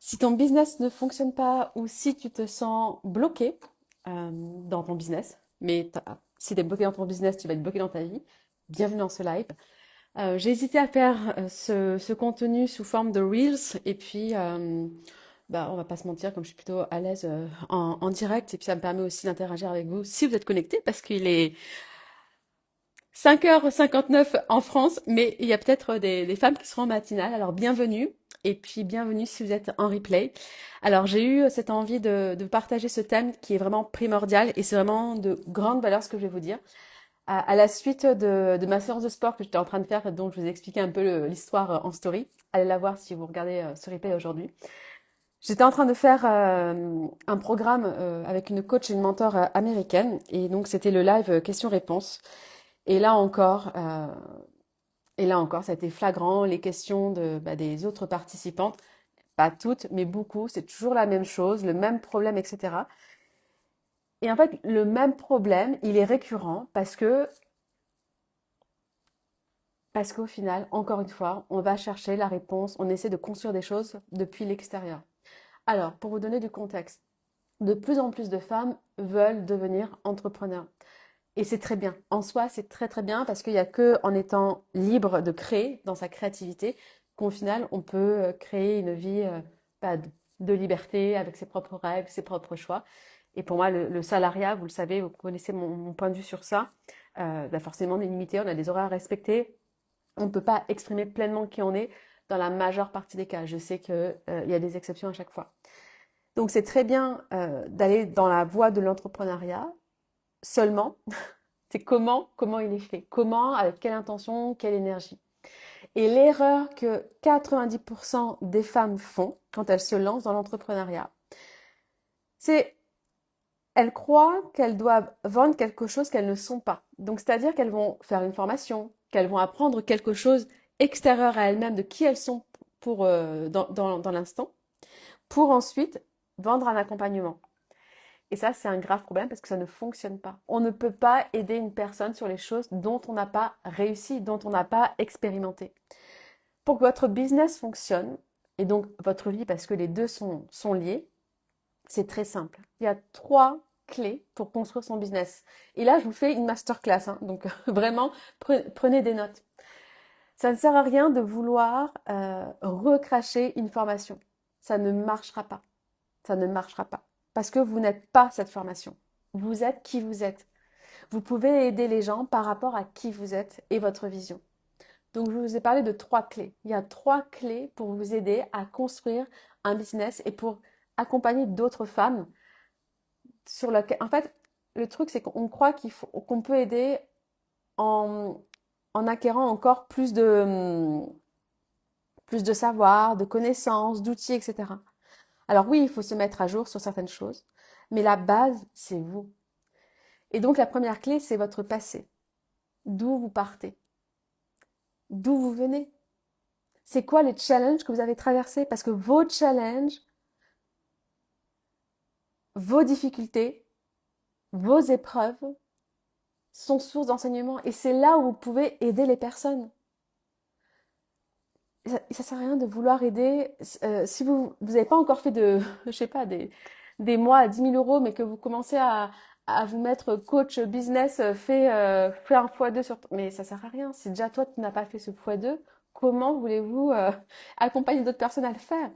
Si ton business ne fonctionne pas ou si tu te sens bloqué dans ton business, mais si tu es bloqué dans ton business, tu vas être bloqué dans ta vie, bienvenue dans ce live. J'ai hésité à faire ce contenu sous forme de Reels et puis on va pas se mentir, comme je suis plutôt à l'aise en direct et puis ça me permet aussi d'interagir avec vous si vous êtes connectés parce qu'il est 5h59 en France, mais il y a peut-être des femmes qui seront en matinale. Alors bienvenue et puis bienvenue si vous êtes en replay. Alors j'ai eu cette envie de partager ce thème qui est vraiment primordial et c'est vraiment de grande valeur ce que je vais vous dire. À la suite de ma séance de sport que j'étais en train de faire, dont je vous ai expliqué un peu l'histoire en story, allez la voir si vous regardez ce replay aujourd'hui. J'étais en train de faire un programme avec une coach et une mentor américaine et donc c'était le live questions-réponses. Et là encore, euh, et là encore, ça a été flagrant. Les questions des autres participantes, pas toutes, mais beaucoup, c'est toujours la même chose, le même problème, etc. Et en fait, le même problème, il est récurrent parce qu'au final, encore une fois, on va chercher la réponse, on essaie de construire des choses depuis l'extérieur. Alors, pour vous donner du contexte, de plus en plus de femmes veulent devenir entrepreneurs. Et c'est très bien. En soi, c'est très très bien parce qu'il n'y a que en étant libre de créer dans sa créativité qu'au final, on peut créer une vie de liberté avec ses propres règles, ses propres choix. Et pour moi, le salariat, vous le savez, vous connaissez mon point de vue sur ça, forcément, on est limité, on a des horaires à respecter. On ne peut pas exprimer pleinement qui on est dans la majeure partie des cas. Je sais qu'il y a des exceptions à chaque fois. Donc, c'est très bien d'aller dans la voie de l'entrepreneuriat. Seulement, c'est comment il est fait, comment, avec quelle intention, quelle énergie. Et l'erreur que 90% des femmes font quand elles se lancent dans l'entrepreneuriat, c'est elles croient qu'elles doivent vendre quelque chose qu'elles ne sont pas. Donc, c'est-à-dire qu'elles vont faire une formation, qu'elles vont apprendre quelque chose extérieur à elles-mêmes de qui elles sont dans l'instant, pour ensuite vendre un accompagnement. Et ça, c'est un grave problème parce que ça ne fonctionne pas. On ne peut pas aider une personne sur les choses dont on n'a pas réussi, dont on n'a pas expérimenté. Pour que votre business fonctionne, et donc votre vie, parce que les deux sont liés, c'est très simple. Il y a trois clés pour construire son business. Et là, je vous fais une masterclass, hein, donc vraiment, prenez des notes. Ça ne sert à rien de vouloir recracher une formation. Ça ne marchera pas. Ça ne marchera pas. Parce que vous n'êtes pas cette formation. Vous êtes qui vous êtes. Vous pouvez aider les gens par rapport à qui vous êtes et votre vision. Donc, je vous ai parlé de trois clés. Il y a trois clés pour vous aider à construire un business et pour accompagner d'autres femmes sur lequel, en fait, le truc, c'est qu'on croit qu'on peut aider en, en acquérant encore plus de savoir, de connaissances, d'outils, etc. Alors oui, il faut se mettre à jour sur certaines choses, mais la base, c'est vous. Et donc, la première clé, c'est votre passé. D'où vous partez? D'où vous venez? C'est quoi les challenges que vous avez traversés? Parce que vos challenges, vos difficultés, vos épreuves sont source d'enseignement et c'est là où vous pouvez aider les personnes. Ça sert à rien de vouloir aider si vous n'avez pas encore fait je sais pas, des mois à 10 000 euros, mais que vous commencez à vous mettre coach business, fait un x2 mais ça sert à rien. Si déjà toi tu n'as pas fait ce x2, comment voulez-vous accompagner d'autres personnes à le faire?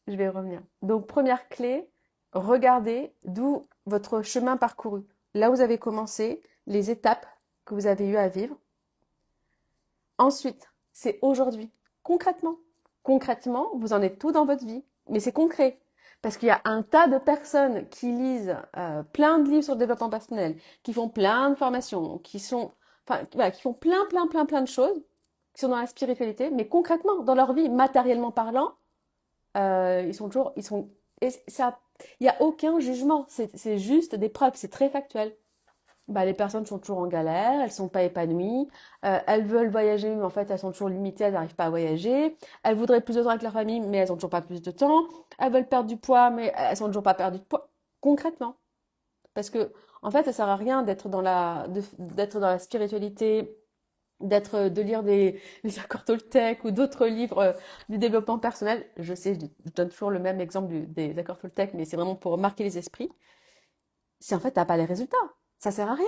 Je vais y revenir. Donc, première clé, regardez d'où votre chemin parcouru. Là où vous avez commencé, les étapes que vous avez eu à vivre. Ensuite, c'est aujourd'hui. Concrètement. Concrètement, vous en êtes tout dans votre vie. Mais c'est concret. Parce qu'il y a un tas de personnes qui lisent plein de livres sur le développement personnel, qui font plein de formations, voilà, qui font plein de choses, qui sont dans la spiritualité, mais concrètement, dans leur vie, matériellement parlant, ils sont, et ça, il n'y a aucun jugement. C'est juste des preuves. C'est très factuel. Bah, les personnes sont toujours en galère, elles sont pas épanouies, elles veulent voyager, mais en fait, elles sont toujours limitées, elles n'arrivent pas à voyager. Elles voudraient plus de temps avec leur famille, mais elles ont toujours pas plus de temps. Elles veulent perdre du poids, mais elles sont toujours pas perdu de poids. Concrètement. Parce que, en fait, ça sert à rien d'être dans la spiritualité de lire les accords Toltec ou d'autres livres du développement personnel. Je sais, je donne toujours le même exemple des accords Toltec, mais c'est vraiment pour marquer les esprits. Si en fait, t'as pas les résultats, ça sert à rien.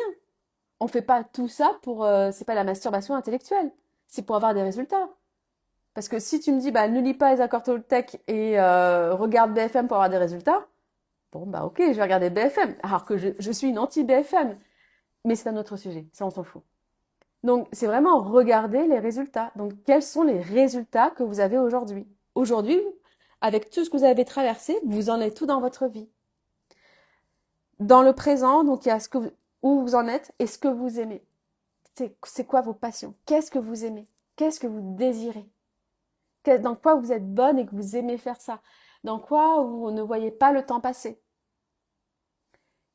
On fait pas tout ça pour, c'est pas la masturbation intellectuelle. C'est pour avoir des résultats. Parce que si tu me dis, bah, ne lis pas les accords Toltec et regarde BFM pour avoir des résultats, bon, bah, ok, je vais regarder BFM. Alors que je suis une anti-BFM. Mais c'est un autre sujet. Ça, on s'en fout. Donc, c'est vraiment regarder les résultats. Donc, quels sont les résultats que vous avez aujourd'hui? Aujourd'hui, avec tout ce que vous avez traversé, vous en êtes tout dans votre vie. Dans le présent, donc, il y a où vous en êtes et ce que vous aimez. C'est quoi vos passions? Qu'est-ce que vous aimez? Qu'est-ce que vous désirez? Dans quoi vous êtes bonne et que vous aimez faire ça? Dans quoi vous ne voyez pas le temps passer?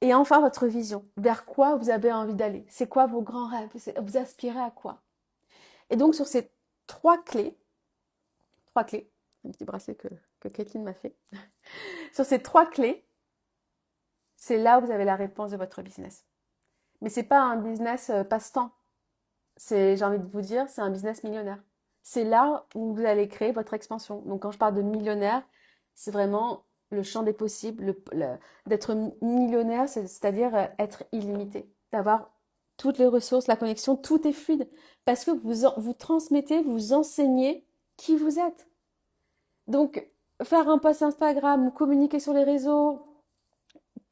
Et enfin, votre vision. Vers quoi vous avez envie d'aller? C'est quoi vos grands rêves? Vous aspirez à quoi? Et donc, sur ces trois clés, un petit bracelet que Kathleen m'a fait. Sur ces trois clés, c'est là où vous avez la réponse de votre business. Mais c'est pas un business passe-temps. J'ai envie de vous dire, c'est un business millionnaire. C'est là où vous allez créer votre expansion. Donc, quand je parle de millionnaire, c'est vraiment le champ des possibles. D'être millionnaire, c'est-à-dire être illimité, d'avoir toutes les ressources, la connexion, tout est fluide. Parce que vous transmettez, vous enseignez qui vous êtes. Donc, faire un post Instagram ou communiquer sur les réseaux,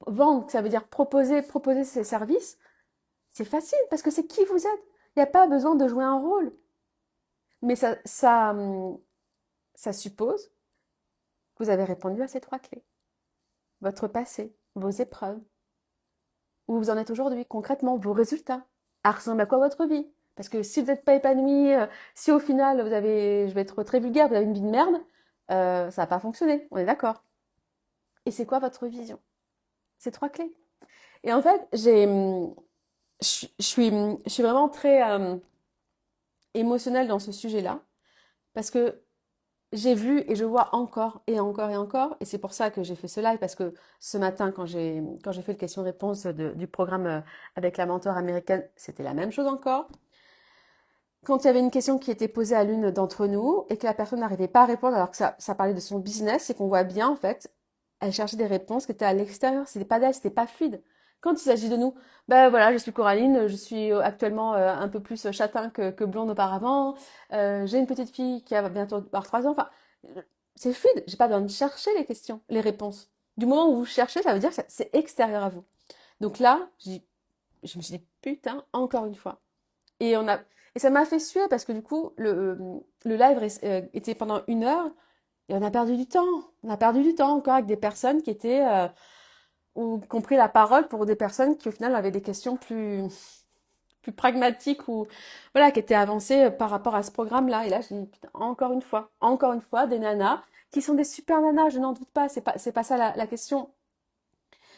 vendre, ça veut dire proposer ses services, c'est facile parce que c'est qui vous êtes. Il n'y a pas besoin de jouer un rôle. Mais ça suppose que vous avez répondu à ces trois clés. Votre passé, vos épreuves, où vous en êtes aujourd'hui, concrètement, vos résultats. À ressemble à quoi votre vie? Parce que si vous n'êtes pas épanoui, si au final je vais être très vulgaire, vous avez une vie de merde, ça va pas fonctionner. On est d'accord. Et c'est quoi votre vision? Ces trois clés. Et en fait, je suis vraiment très émotionnelle dans ce sujet-là parce que j'ai vu et je vois encore et encore et encore, et c'est pour ça que j'ai fait ce live, parce que ce matin, quand j'ai fait le question-réponse du programme avec la mentor américaine, c'était la même chose encore. Quand il y avait une question qui était posée à l'une d'entre nous et que la personne n'arrivait pas à répondre alors que ça parlait de son business, c'est qu'on voit bien, en fait, elle cherchait des réponses qui étaient à l'extérieur, c'était pas d'elle, c'était pas fluide. Quand il s'agit de nous, ben voilà, je suis Coraline, je suis actuellement un peu plus châtain que blonde auparavant, j'ai une petite fille qui va bientôt avoir 3 ans, enfin, c'est fluide, j'ai pas besoin de chercher les questions, les réponses. Du moment où vous cherchez, ça veut dire que c'est extérieur à vous. Donc là, je me suis dit, putain, encore une fois. Et et ça m'a fait suer parce que du coup, le live était pendant 1 heure et on a perdu du temps. On a perdu du temps encore avec des personnes qui étaient, ou qui ont pris la parole pour des personnes qui au final avaient des questions plus pragmatiques ou, voilà, qui étaient avancées par rapport à ce programme-là. Et là, j'ai dit, putain, encore une fois, des nanas qui sont des super nanas, je n'en doute pas, c'est pas ça la question.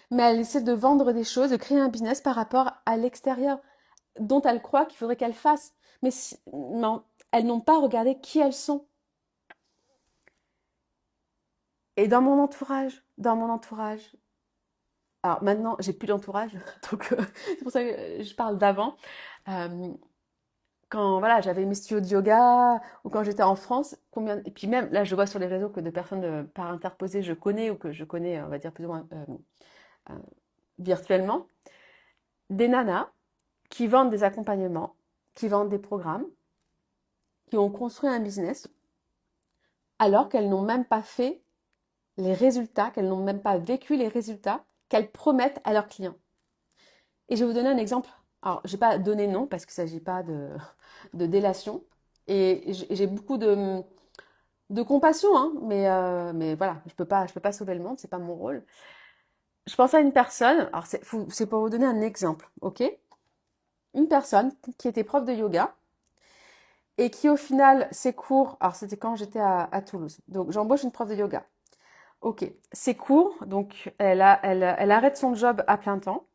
Mais elles essaient de vendre des choses, de créer un business par rapport à l'extérieur, dont elles croient qu'il faudrait qu'elles fassent. Mais non, elles n'ont pas regardé qui elles sont. Et dans mon entourage, alors maintenant, j'ai plus d'entourage, donc c'est pour ça que je parle d'avant. Euh, Quand voilà, j'avais mes studios de yoga ou quand j'étais en France, et puis même là, je vois sur les réseaux que de personnes par interposées je connais ou que je connais, on va dire plus ou moins euh, virtuellement, des nanas qui vendent des accompagnements, qui vendent des programmes, qui ont construit un business alors qu'elles n'ont même pas fait les résultats, qu'elles n'ont même pas vécu les résultats qu'elles promettent à leurs clients. Et je vais vous donner un exemple. Alors, je n'ai pas donné nom parce qu'il ne s'agit pas de délation. Et j'ai beaucoup de compassion, hein, mais voilà, je peux pas sauver le monde, c'est pas mon rôle. Je pense à une personne, alors c'est pour vous donner un exemple, ok? Une personne qui était prof de yoga et qui au final, ses cours, alors c'était quand j'étais à Toulouse, donc j'embauche une prof de yoga. Ok, ses cours, donc elle arrête son job à plein temps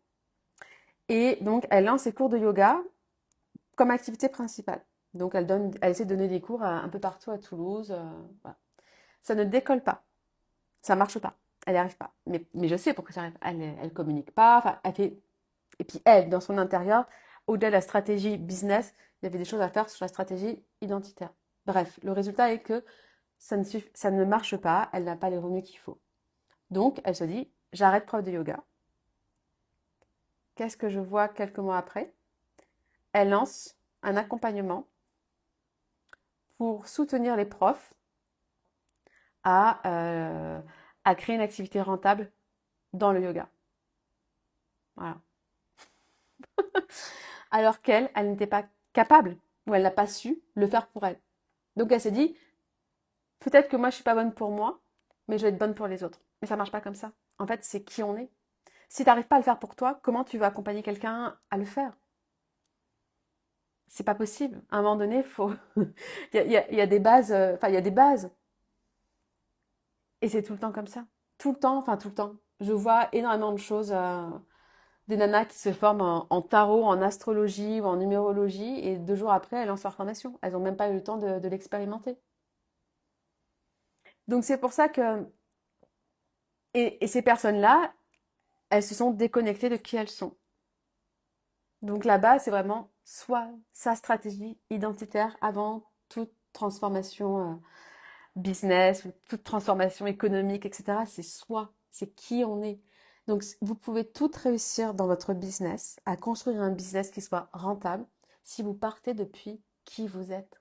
et donc elle lance ses cours de yoga comme activité principale. Donc elle essaie de donner des cours un peu partout à Toulouse. Voilà. Ça ne décolle pas, ça marche pas, elle n'y arrive pas. Mais je sais pourquoi ça arrive. Elle communique pas, enfin elle fait. Et puis elle, dans son intérieur, au-delà de la stratégie business, Il y avait des choses à faire sur la stratégie identitaire. Bref, le résultat est que ça ne marche pas, elle n'a pas les revenus qu'il faut. Donc, elle se dit, j'arrête prof de yoga. Qu'est-ce que je vois quelques mois après? Elle lance un accompagnement pour soutenir les profs à, euh, à créer une activité rentable dans le yoga. Voilà. Alors qu'elle, elle n'était pas capable ou elle n'a pas su le faire pour elle. Donc elle s'est dit, peut-être que moi je suis pas bonne pour moi, mais je vais être bonne pour les autres. Mais ça marche pas comme ça. En fait, c'est qui on est. Si tu n'arrives pas à le faire pour toi, comment tu vas accompagner quelqu'un à le faire? C'est pas possible. À un moment donné, faut. Il y a des bases. Enfin, il y a des bases. Et c'est tout le temps comme ça. Tout le temps. Enfin, tout le temps. Je vois énormément de choses. Des nanas qui se forment en tarot, en astrologie ou en numérologie, et 2 jours après, elles lancent leur formation. Elles n'ont même pas eu le temps de l'expérimenter. Donc c'est pour ça que. Et ces personnes-là, elles se sont déconnectées de qui elles sont. Donc là-bas, c'est vraiment soit sa stratégie identitaire avant toute transformation business, toute transformation économique, etc. C'est soi, c'est qui on est. Donc vous pouvez tout réussir dans votre business, à construire un business qui soit rentable, si vous partez depuis qui vous êtes.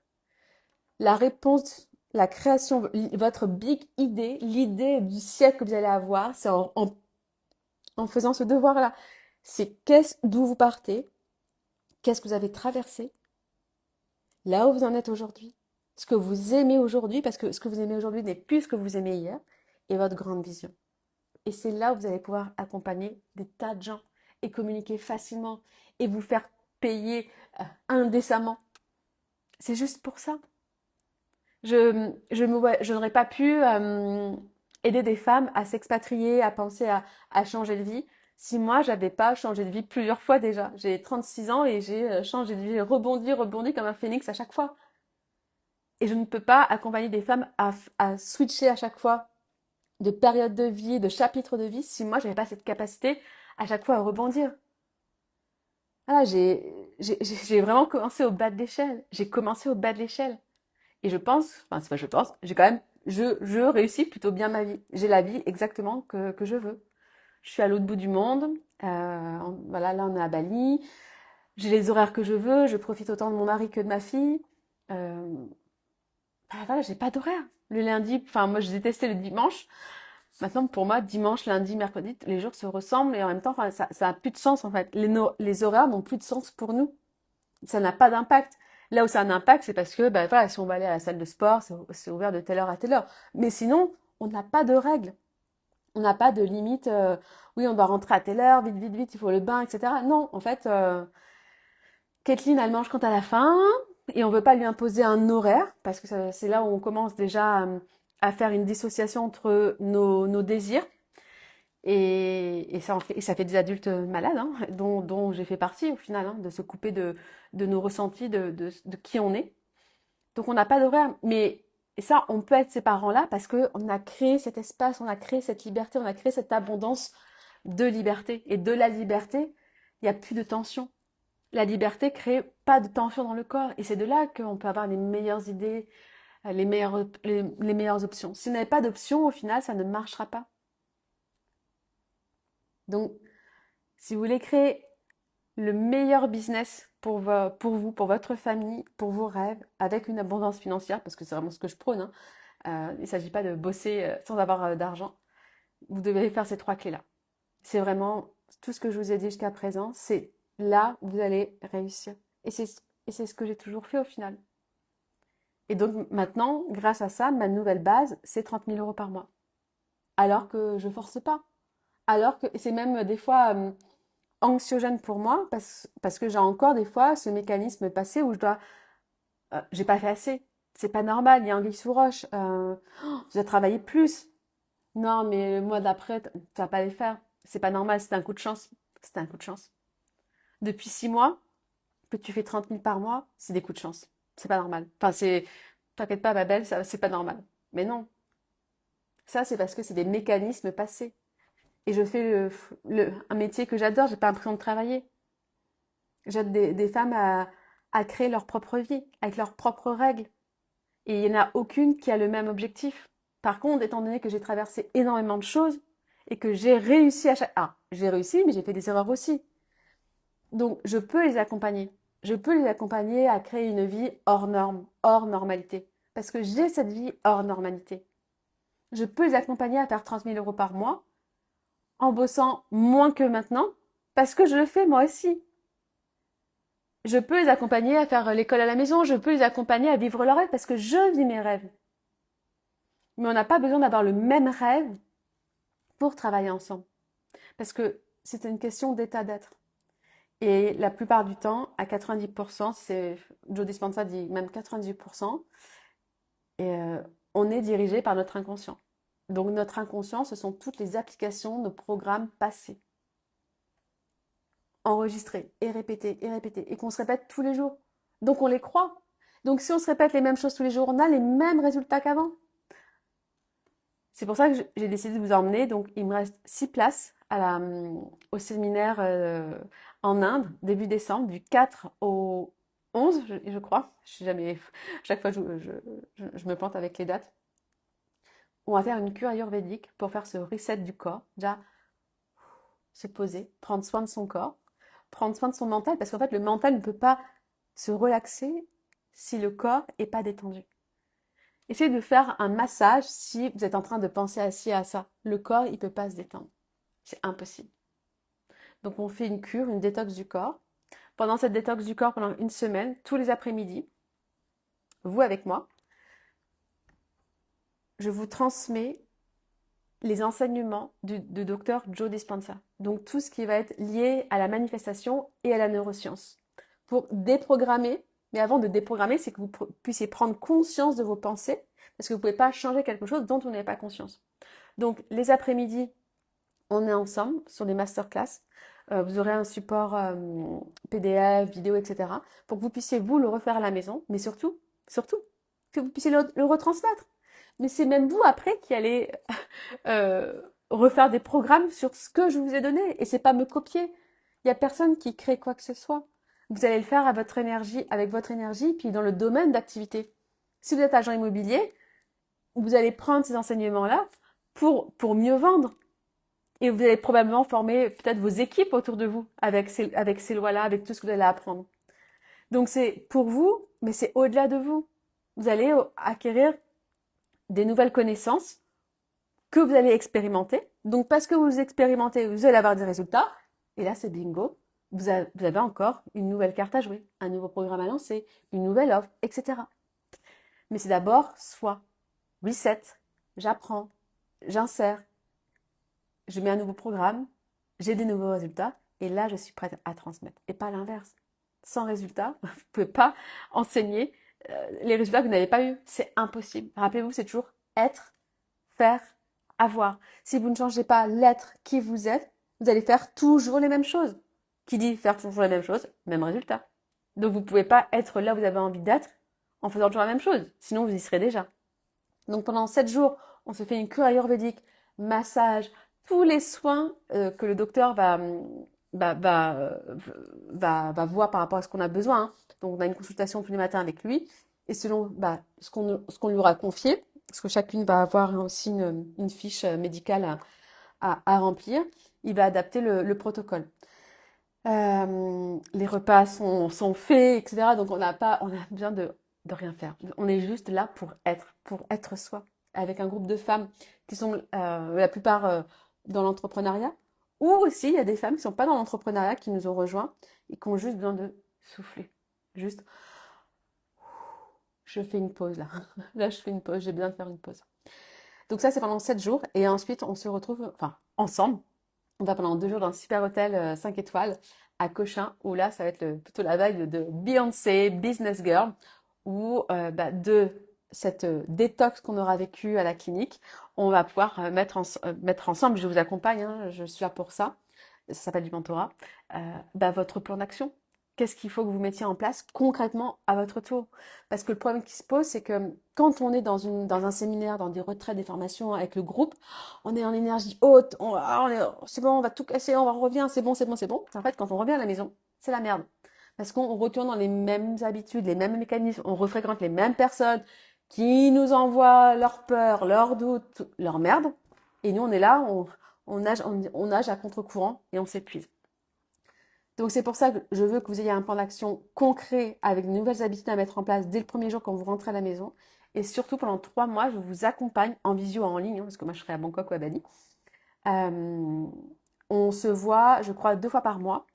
La réponse, la création, votre big idée, l'idée du siècle que vous allez avoir, c'est en faisant ce devoir-là. C'est d'où vous partez, qu'est-ce que vous avez traversé, là où vous en êtes aujourd'hui, ce que vous aimez aujourd'hui, parce que ce que vous aimez aujourd'hui n'est plus ce que vous aimez hier, et votre grande vision. Et c'est là où vous allez pouvoir accompagner des tas de gens et communiquer facilement et vous faire payer indécemment. C'est juste pour ça. Je n'aurais pas pu aider des femmes à s'expatrier, à penser à changer de vie, si moi, j'avais pas changé de vie plusieurs fois déjà. J'ai 36 ans et j'ai changé de vie, rebondi comme un phénix à chaque fois. Et je ne peux pas accompagner des femmes à switcher à chaque fois de période de vie, de chapitre de vie, si moi, j'avais pas cette capacité à chaque fois à rebondir. Voilà, j'ai vraiment commencé au bas de l'échelle. J'ai commencé au bas de l'échelle. Et je pense, enfin, c'est pas je pense, j'ai quand même, je réussis plutôt bien ma vie. J'ai la vie exactement que je veux. Je suis à l'autre bout du monde. Voilà, là, on est à Bali. J'ai les horaires que je veux. Je profite autant de mon mari que de ma fille. Euh, voilà, j'ai pas d'horaire. Le lundi, enfin, moi, je détestais le dimanche. Maintenant, pour moi, dimanche, lundi, mercredi, les jours se ressemblent et en même temps, enfin, ça a plus de sens, en fait. Les horaires n'ont plus de sens pour nous. Ça n'a pas d'impact. Là où ça a un impact, c'est parce que, ben voilà, si on va aller à la salle de sport, c'est ouvert de telle heure à telle heure. Mais sinon, on n'a pas de règles. On n'a pas de limite. Oui, on doit rentrer à telle heure, vite, vite, vite, il faut le bain, etc. Non, en fait, Kathleen, elle mange quand elle a faim et on veut pas lui imposer un horaire parce que c'est là où on commence déjà à faire une dissociation entre nos désirs et ça fait des adultes malades, hein, dont j'ai fait partie au final, hein, de se couper de nos ressentis, de qui on est. Donc on n'a pas d'horaire, mais et ça, on peut être ces parents-là parce qu'on a créé cet espace, on a créé cette liberté, on a créé cette abondance de liberté. Et de la liberté, il n'y a plus de tension. La liberté crée pas de tension dans le corps. Et c'est de là qu'on peut avoir les meilleures idées, les meilleures options. Si vous n'avez pas d'options, au final, ça ne marchera pas. Donc, si vous voulez créer le meilleur business pour vous, pour votre famille, pour vos rêves, avec une abondance financière, parce que c'est vraiment ce que je prône, hein, il ne s'agit pas de bosser sans avoir d'argent. Vous devez faire ces 3 clés-là. C'est vraiment tout ce que je vous ai dit jusqu'à présent. C'est là où vous allez réussir. Et c'est ce que j'ai toujours fait au final. Et donc maintenant, grâce à ça, ma nouvelle base, c'est 30 000 € par mois. Alors que je force pas. Alors que c'est même des fois anxiogène pour moi parce que j'ai encore des fois ce mécanisme passé où j'ai pas fait assez. C'est pas normal, il y a anguille sous roche. Tu dois travailler plus. Non, mais le mois d'après, tu vas pas les faire. C'est pas normal, c'est un coup de chance. C'est un coup de chance. Depuis 6 mois, que tu fais 30 000 par mois, c'est des coups de chance. C'est pas normal. Enfin, t'inquiète pas, ma belle, ça, c'est pas normal. Mais non. Ça, c'est parce que c'est des mécanismes passés. Et je fais un métier que j'adore, j'ai pas l'impression de travailler. J'aide des femmes à à créer leur propre vie, avec leurs propres règles. Et il n'y en a aucune qui a le même objectif. Par contre, étant donné que j'ai traversé énormément de choses et que j'ai réussi à chaque... Ah, j'ai réussi, mais j'ai fait des erreurs aussi. Donc, je peux les accompagner. Je peux les accompagner à créer une vie hors norme, hors normalité. Parce que j'ai cette vie hors normalité. Je peux les accompagner à faire 30 000 euros par mois en bossant moins que maintenant parce que je le fais moi aussi. Je peux les accompagner à faire l'école à la maison, je peux les accompagner à vivre leurs rêves parce que je vis mes rêves. Mais on n'a pas besoin d'avoir le même rêve pour travailler ensemble. Parce que c'est une question d'état d'être. Et la plupart du temps, à 90%, c'est Joe Dispenza dit même 98%, et on est dirigé par notre inconscient. Donc notre inconscient, ce sont toutes les applications, nos programmes passés, enregistrés et qu'on se répète tous les jours. Donc on les croit. Donc si on se répète les mêmes choses tous les jours, on a les mêmes résultats qu'avant. C'est pour ça que j'ai décidé de vous emmener. Donc il me reste 6 places au séminaire en Inde, début décembre, du 4 au 11, je crois. Je suis jamais, chaque fois je me plante avec les dates. On va faire une cure ayurvédique pour faire ce reset du corps. Déjà, se poser, prendre soin de son corps, prendre soin de son mental, parce qu'en fait, le mental ne peut pas se relaxer si le corps n'est pas détendu. Essayez de faire un massage si vous êtes en train de penser assis à ça. Le corps, il ne peut pas se détendre. C'est impossible. Donc, on fait une cure, une détox du corps. Pendant cette détox du corps, pendant une semaine, tous les après-midi, vous avec moi, je vous transmets les enseignements du docteur Joe Dispenza. Donc tout ce qui va être lié à la manifestation et à la neuroscience. Pour déprogrammer, mais avant de déprogrammer, c'est que vous puissiez prendre conscience de vos pensées, parce que vous ne pouvez pas changer quelque chose dont vous n'avez pas conscience. Donc les après-midi, on est ensemble sur des masterclass. Vous aurez un support PDF, vidéo, etc. pour que vous puissiez vous le refaire à la maison, mais surtout, que vous puissiez le retransmettre. Mais c'est même vous après qui allez refaire des programmes sur ce que je vous ai donné. Et c'est pas me copier. Il n'y a personne qui crée quoi que ce soit. Vous allez le faire à votre énergie, avec votre énergie, puis dans le domaine d'activité. Si vous êtes agent immobilier, vous allez prendre ces enseignements-là pour mieux vendre. Et vous allez probablement former peut-être vos équipes autour de vous avec ces lois-là, avec tout ce que vous allez apprendre. Donc c'est pour vous, mais c'est au-delà de vous. Vous allez acquérir des nouvelles connaissances que vous allez expérimenter. Donc parce que vous expérimentez, vous allez avoir des résultats. Et là, c'est bingo. Vous avez encore une nouvelle carte à jouer, un nouveau programme à lancer, une nouvelle offre, etc. Mais c'est d'abord soit reset, j'apprends, j'insère, je mets un nouveau programme, j'ai des nouveaux résultats, et là, je suis prête à transmettre. Et pas l'inverse. Sans résultat, vous ne pouvez pas enseigner les résultats que vous n'avez pas eus. C'est impossible. Rappelez-vous, c'est toujours être, faire, avoir. Si vous ne changez pas l'être qui vous êtes, vous allez faire toujours les mêmes choses. Qui dit faire toujours les mêmes choses, même résultat. Donc vous ne pouvez pas être là où vous avez envie d'être en faisant toujours la même chose. Sinon, vous y serez déjà. Donc pendant 7 jours, on se fait une cure ayurvédique, massage, tous les soins que le docteur va, va, va voir par rapport à ce qu'on a besoin. Hein. Donc on a une consultation tous les matins avec lui. Et selon ce qu'on lui aura confié, parce que chacune va avoir aussi une fiche médicale à remplir, il va adapter le protocole. Les repas sont faits, etc. Donc on a besoin de rien faire. On est juste là pour être soi, avec un groupe de femmes qui sont la plupart dans l'entrepreneuriat, ou aussi il y a des femmes qui ne sont pas dans l'entrepreneuriat, qui nous ont rejoints et qui ont juste besoin de souffler. Juste, je fais une pause là. Là, je fais une pause, j'ai besoin de faire une pause. Donc ça, c'est pendant 7 jours. Et ensuite, on se retrouve, ensemble. On va pendant 2 jours dans un super hôtel 5 étoiles à Cochin, où là, ça va être plutôt la vague de Beyoncé, Business Girl, où de cette détox qu'on aura vécue à la clinique, on va pouvoir mettre ensemble, je vous accompagne, hein, je suis là pour ça s'appelle du mentorat, votre plan d'action. Qu'est-ce qu'il faut que vous mettiez en place concrètement à votre tour? Parce que le problème qui se pose, c'est que quand on est dans un séminaire, dans des retraites, des formations avec le groupe, on est en énergie haute, c'est bon, on va tout casser, on revient, c'est bon. En fait, quand on revient à la maison, c'est la merde. parce qu'on retourne dans les mêmes habitudes, les mêmes mécanismes, on refréquente les mêmes personnes qui nous envoient leurs peurs, leurs doutes, leur merde. Et nous, on est là, on nage à contre-courant et on s'épuise. Donc c'est pour ça que je veux que vous ayez un plan d'action concret avec de nouvelles habitudes à mettre en place dès le premier jour quand vous rentrez à la maison. Et surtout pendant 3 mois, je vous accompagne en visio ou en ligne, parce que moi je serai à Bangkok ou à Bali. Euh, on se voit, je crois, 2 fois par mois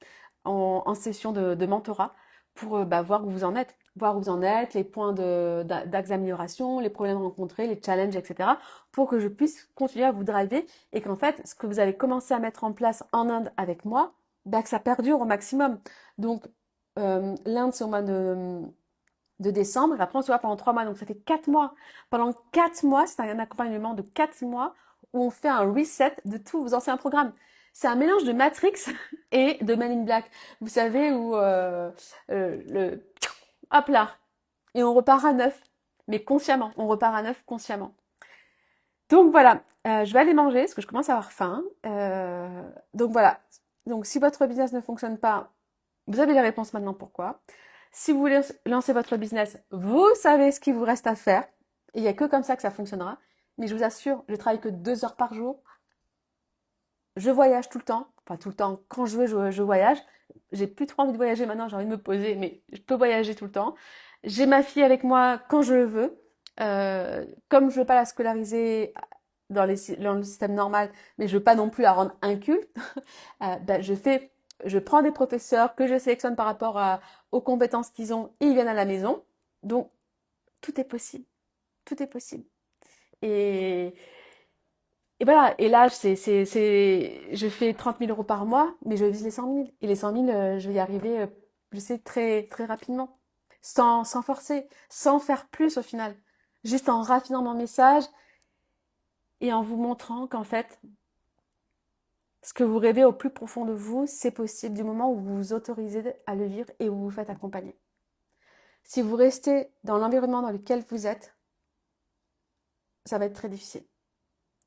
en session de mentorat pour voir où vous en êtes. Voir où vous en êtes, les points d'axe d'amélioration, les problèmes rencontrés, les challenges, etc. pour que je puisse continuer à vous driver et qu'en fait, ce que vous avez commencé à mettre en place en Inde avec moi, que ça perdure au maximum. Donc, l'Inde, c'est au mois de décembre, et après on se voit pendant 3 mois, donc ça fait 4 mois. Pendant 4 mois, c'est un accompagnement de 4 mois où on fait un reset de tous vos anciens programmes. C'est un mélange de Matrix et de Men in Black. Vous savez où le hop là, et on repart à neuf, mais consciemment. On repart à neuf consciemment. Donc voilà, je vais aller manger parce que je commence à avoir faim. Donc voilà. Donc si votre business ne fonctionne pas, vous avez les réponses maintenant pourquoi. Si vous voulez lancer votre business, vous savez ce qu'il vous reste à faire. Et il n'y a que comme ça que ça fonctionnera. Mais je vous assure, je travaille que 2 heures par jour. Je voyage tout le temps. Enfin, tout le temps. Quand je veux, je voyage. J'ai plus trop envie de voyager maintenant, j'ai envie de me poser, mais je peux voyager tout le temps. J'ai ma fille avec moi quand je le veux. Comme je veux pas la scolariser dans le système normal, mais je veux pas non plus la rendre inculte, je prends des professeurs que je sélectionne par rapport aux compétences qu'ils ont et ils viennent à la maison. Donc, tout est possible. Tout est possible. Et, et voilà. Et là, je fais 30 000 € par mois, mais je vise les 100 000. Et les 100 000, je vais y arriver, je sais, très, très rapidement. Sans forcer, sans faire plus au final. Juste en raffinant mon message et en vous montrant qu'en fait, ce que vous rêvez au plus profond de vous, c'est possible du moment où vous vous autorisez à le vivre et où vous vous faites accompagner. Si vous restez dans l'environnement dans lequel vous êtes, ça va être très difficile.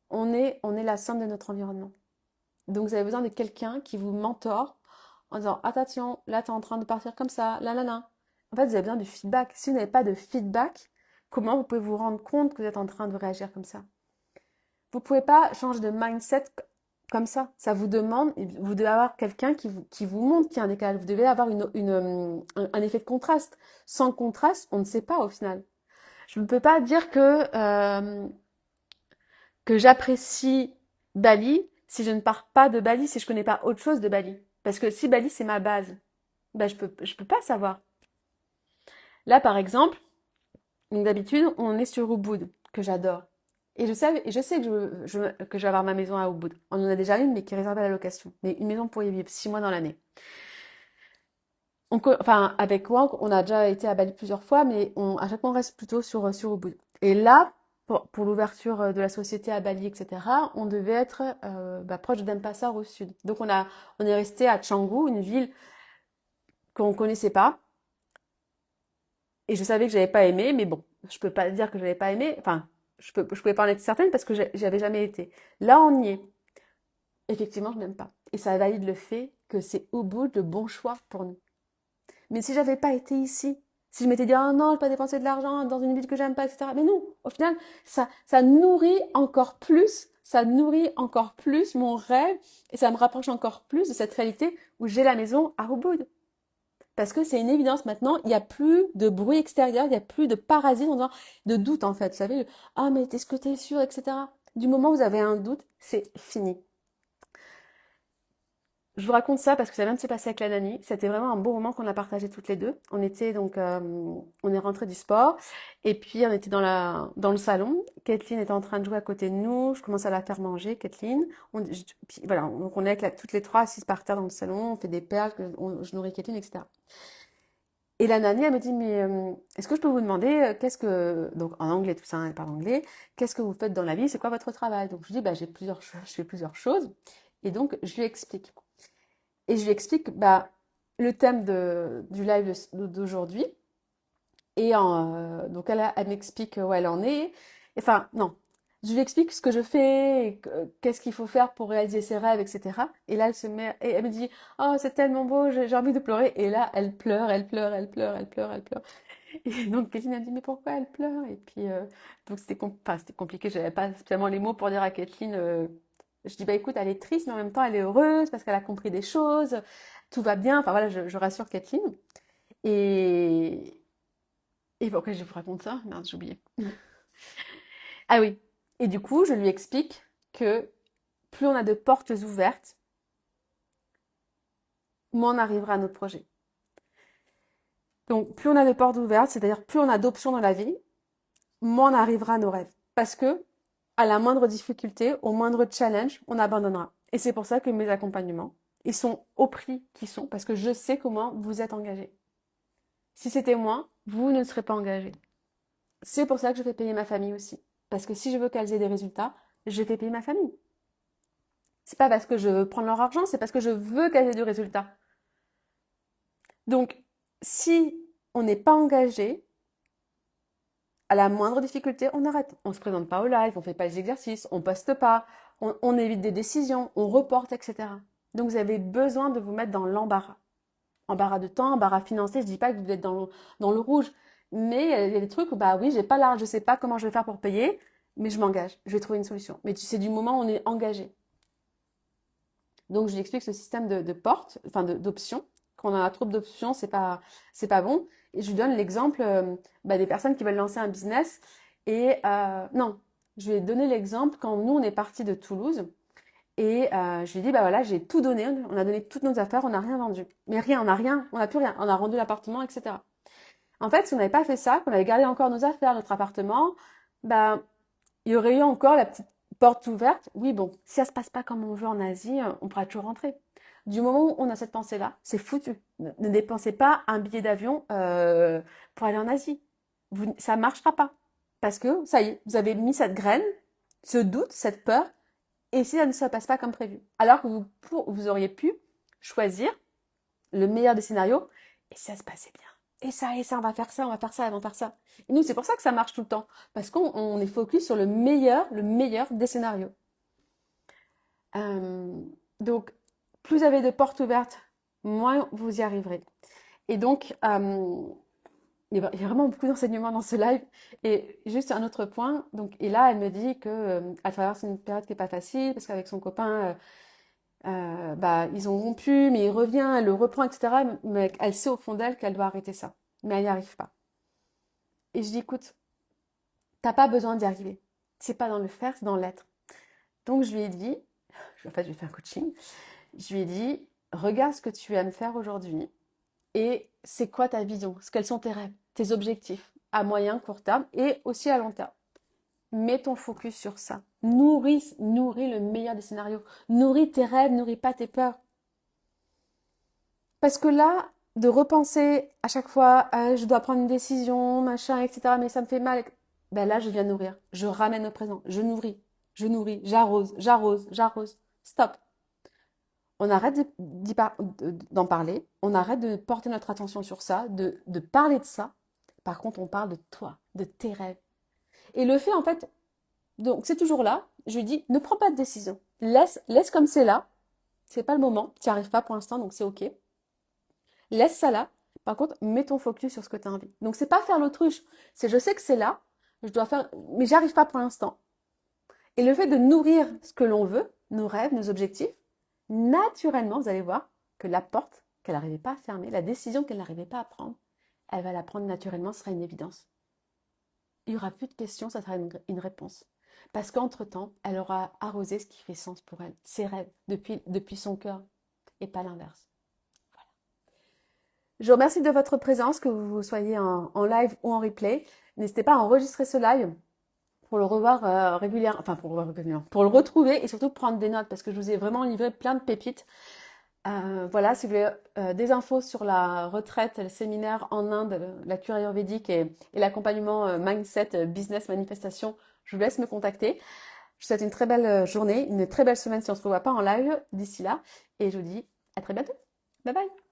On est la somme de notre environnement. Donc vous avez besoin de quelqu'un qui vous mentore en disant attention, là tu es en train de partir comme ça, là là là. En fait, vous avez besoin de feedback. Si vous n'avez pas de feedback, comment vous pouvez vous rendre compte que vous êtes en train de réagir comme ça? Vous ne pouvez pas changer de mindset comme ça. Ça vous demande, vous devez avoir quelqu'un qui vous montre qu'il y a un décalage. Vous devez avoir un effet de contraste. Sans contraste, on ne sait pas au final. Je ne peux pas dire que j'apprécie Bali si je ne pars pas de Bali, si je connais pas autre chose de Bali. Parce que si Bali c'est ma base, je peux pas savoir. Là par exemple, d'habitude on est sur Ubud, que j'adore. Et je sais que je vais avoir ma maison à Ubud. On en a déjà une, mais qui est réservée à la location. Mais une maison pour y vivre 6 mois dans l'année. Enfin, avec Wank, on a déjà été à Bali plusieurs fois, mais à chaque fois, on reste plutôt sur Ubud. Et là, pour l'ouverture de la société à Bali, etc., on devait être proche de Denpasar au sud. Donc, on est resté à Canggu, une ville qu'on connaissait pas. Et je savais que j'avais pas aimé, mais bon, je peux pas dire que j'avais pas aimé. Enfin, je pouvais pas en être certaine parce que j'y avais jamais été. Là, on y est. Effectivement, je n'aime pas. Et ça valide le fait que c'est Ubud le bon choix pour nous. Mais si j'avais pas été ici, si je m'étais dit, ah non, je vais pas dépenser de l'argent dans une ville que j'aime pas, etc. Mais non, au final, ça nourrit encore plus mon rêve et ça me rapproche encore plus de cette réalité où j'ai la maison à Ubud. Parce que c'est une évidence maintenant, il n'y a plus de bruit extérieur, il n'y a plus de parasites, de doute en fait. Vous savez, ah mais est-ce que t'es sûr, etc. Du moment où vous avez un doute, c'est fini. Je vous raconte ça parce que ça vient de se passer avec la nanny. C'était vraiment un beau moment qu'on a partagé toutes les deux. On était donc, on est rentré du sport et puis on était dans le salon. Kathleen était en train de jouer à côté de nous. Je commençais à la faire manger, Kathleen. Puis voilà, donc on est avec toutes les trois assises par terre dans le salon. On fait des perles, je nourris Kathleen, etc. Et la nanny, elle me dit, mais est-ce que je peux vous demander donc en anglais tout ça, elle parle anglais, qu'est-ce que vous faites dans la vie, c'est quoi votre travail? Donc je dis, j'ai plusieurs choses, je fais plusieurs choses. Et donc je lui explique. Et je lui explique le thème du live d'aujourd'hui. Et donc elle m'explique où elle en est. Enfin, non. je lui explique ce que je fais, et qu'est-ce qu'il faut faire pour réaliser ses rêves, etc. Et là, elle se met, et elle me dit, oh, c'est tellement beau, j'ai envie de pleurer. Et là, elle pleure, elle pleure, elle pleure, elle pleure, elle pleure. Et donc, Kathleen a dit, mais pourquoi elle pleure? Et puis, donc enfin, c'était compliqué, j'avais pas spécialement les mots pour dire à Kathleen, je dis, bah écoute, elle est triste, mais en même temps, elle est heureuse parce qu'elle a compris des choses, tout va bien. Enfin voilà, je rassure Kathleen. Et, et pourquoi je vous raconte ça? Merde, j'ai oublié. Ah oui. Et du coup, je lui explique que plus on a de portes ouvertes, moins on arrivera à notre projet. Donc, plus on a de portes ouvertes, c'est-à-dire plus on a d'options dans la vie, moins on arrivera à nos rêves. Parce que, à la moindre difficulté, au moindre challenge, on abandonnera. Et c'est pour ça que mes accompagnements, ils sont au prix qu'ils sont, parce que je sais comment vous êtes engagés. Si c'était moi, vous ne serez pas engagés. C'est pour ça que je fais payer ma famille aussi. Parce que si je veux qu'elles aient des résultats, je fais payer ma famille. C'est pas parce que je veux prendre leur argent, c'est parce que je veux qu'elles aient du résultat. Donc, si on n'est pas engagé, à la moindre difficulté, on arrête. On se présente pas au live, on fait pas les exercices, on poste pas, on évite des décisions, on reporte, etc. Donc, vous avez besoin de vous mettre dans l'embarras. Embarras de temps, embarras financier. Je dis pas que vous êtes dans le rouge, mais il y a des trucs où, bah oui, j'ai pas l'argent, je sais pas comment je vais faire pour payer, mais je m'engage, je vais trouver une solution. Mais c'est du moment où on est engagé. Donc, je lui explique ce système de portes, enfin d'options. Quand on a un trouble d'options, c'est pas bon. Et je lui donne l'exemple des personnes qui veulent lancer un business. Et non, je lui ai donné l'exemple quand nous, on est parti de Toulouse. Et je lui ai dit, bah voilà, j'ai tout donné, on a donné toutes nos affaires, on n'a rien vendu. Mais rien, on n'a rien, on n'a plus rien. On a rendu l'appartement, etc. En fait, si on n'avait pas fait ça, qu'on avait gardé encore nos affaires, notre appartement, bah, il y aurait eu encore la petite porte ouverte. Oui, bon, si ça se passe pas comme on veut en Asie, on pourra toujours rentrer. Du moment où on a cette pensée-là, c'est foutu. Ne dépensez pas un billet d'avion pour aller en Asie. Ça marchera pas. Parce que, ça y est, vous avez mis cette graine, ce doute, cette peur, et si ça ne se passe pas comme prévu. Alors que vous auriez pu choisir le meilleur des scénarios, et si ça se passait bien. Et ça, on va faire ça, on va faire ça, on va faire ça. Et nous, c'est pour ça que ça marche tout le temps. Parce qu'on est focus sur le meilleur des scénarios. Euh, donc, plus vous avez de portes ouvertes, moins vous y arriverez. Et donc, il y a vraiment beaucoup d'enseignements dans ce live. Et juste un autre point. Donc, et là, elle me dit que elle traverse une période qui est pas facile parce qu'avec son copain, ils ont rompu, mais il revient, elle le reprend, etc. Mais elle sait au fond d'elle qu'elle doit arrêter ça. Mais elle n'y arrive pas. Et je dis, écoute, t'as pas besoin d'y arriver. C'est pas dans le faire, c'est dans l'être. Donc, je lui ai dit, en fait, je lui ai fait un coaching. Je lui ai dit, regarde ce que tu aimes faire aujourd'hui et c'est quoi ta vision? Quels sont tes rêves, tes objectifs à moyen, court terme et aussi à long terme? Mets ton focus sur ça. Nourris le meilleur des scénarios. Nourris tes rêves, nourris pas tes peurs. Parce que là, de repenser à chaque fois, je dois prendre une décision, machin, etc., mais ça me fait mal. Ben là, je viens nourrir. Je ramène au présent. Je nourris, j'arrose, j'arrose, j'arrose. Stop. On arrête d'en parler, on arrête de porter notre attention sur ça, de parler de ça. Par contre, on parle de toi, de tes rêves. Et le fait, en fait, donc c'est toujours là, je lui dis, ne prends pas de décision. Laisse comme c'est là. C'est pas le moment, tu n'y arrives pas pour l'instant, donc c'est ok. Laisse ça là. Par contre, mets ton focus sur ce que tu as envie. Donc c'est pas faire l'autruche, c'est je sais que c'est là, je dois faire, mais j'arrive pas pour l'instant. Et le fait de nourrir ce que l'on veut, nos rêves, nos objectifs, naturellement, vous allez voir que la porte qu'elle n'arrivait pas à fermer, la décision qu'elle n'arrivait pas à prendre, elle va la prendre naturellement, ce sera une évidence. Il n'y aura plus de questions, ça sera une réponse. Parce qu'entre-temps, elle aura arrosé ce qui fait sens pour elle, ses rêves, depuis son cœur, et pas l'inverse. Voilà. Je vous remercie de votre présence, que vous soyez en live ou en replay. N'hésitez pas à enregistrer ce live pour le revoir régulièrement, enfin pour le revoir régulièrement, pour le retrouver et surtout prendre des notes parce que je vous ai vraiment livré plein de pépites. Voilà, si vous voulez des infos sur la retraite, le séminaire en Inde, la cure ayurvédique et l'accompagnement mindset, business, manifestation, je vous laisse me contacter. Je vous souhaite une très belle journée, une très belle semaine si on ne se revoit pas en live d'ici là. Et je vous dis à très bientôt. Bye bye.